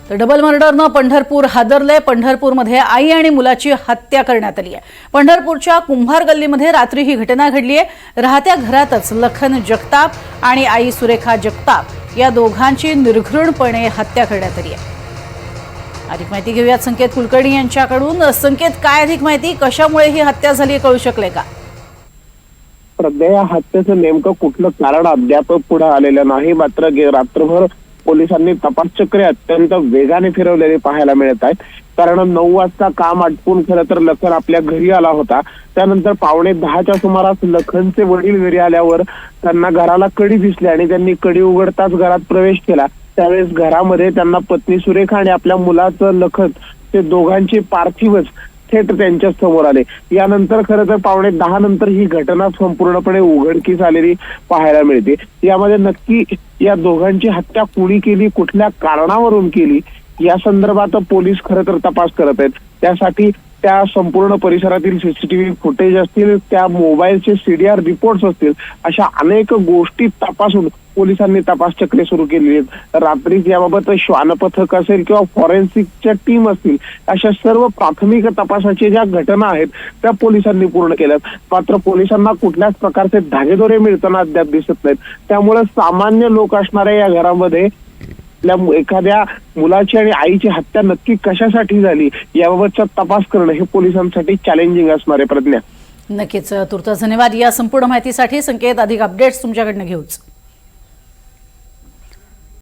तर डबल मर्डरनं पंढरपूर हादरले। पंढरपूरमध्ये आई आणि मुलाची हत्या करण्यात आली आहे। पंढरपूरच्या कुंभार गल्लीमध्ये रात्री ही घटना घडली आहे। राहत्या घरातच लखन जगताप आणि आई सुरेखा जगताप या दोघांची निर्घृणपणे हत्या करण्यात आली आहे। अधिक माहिती घेऊयात संकेत कुलकर्णी यांच्याकडून। संकेत, काय अधिक माहिती, कशामुळे ही हत्या झाली कळू शकले का? सध्या या हत्येचं नेमकं कुठलं कारण अद्याप पुढे आलेलं नाही। मात्र रात्रभर पोलिसांनी तपासचक्रे अत्यंत वेगाने फिरवलेले पाहायला मिळत आहेत। कारण 9 वाजता काम आटपून खरं तर लखन आपल्या घरी आला होता। त्यानंतर 9:15च्या सुमारास लखनचे वडील घरी आल्यावर त्यांना घराला कडी दिसली आणि त्यांनी कडी उघडताच घरात प्रवेश केला। त्यावेळेस घरामध्ये त्यांना पत्नी सुरेखा आणि आपल्या मुलाचं लखन ते दोघांचे पार्थिवच थेट त्यांच्या समोर आले। यानंतर खरं तर 9:10 नंतर ही घटना संपूर्णपणे उघडकीस आलेली पाहायला मिळते। यामध्ये नक्की या दोघांची हत्या कोणी केली, कुठल्या कारणावरून केली, या संदर्भात पोलीस खरं तर तपास करत आहेत। त्यासाठी त्या संपूर्ण परिसरातील सीसीटीव्ही फुटेज असतील, त्या मोबाईलचे सीडीआर रिपोर्ट्स असतील, अशा अनेक गोष्टी तपासून पोलिसांनी तपासचक्रे सुरू केली आहेत। रात्रीच याबाबत श्वान पथक असेल किंवा फॉरेन्सिकच्या टीम असतील, अशा सर्व प्राथमिक तपासाच्या ज्या घटना आहेत त्या पोलिसांनी पूर्ण केल्यात। मात्र पोलिसांना कुठल्याच प्रकारचे धागेदोरे मिळताना अद्याप दिसत नाहीत। त्यामुळे सामान्य लोक असणाऱ्या या घरामध्ये एखाद्या मुलाची आणि आईची हत्या नक्की कशासाठी झाली याबाबतचा तपास करणं हे पोलिसांसाठी चॅलेंजिंग असणार आहे। प्रज्ञा, नक्कीच। तुर्तास धन्यवाद या संपूर्ण माहितीसाठी संकेत। अधिक अपडेट्स तुमच्याकडनं घेऊच।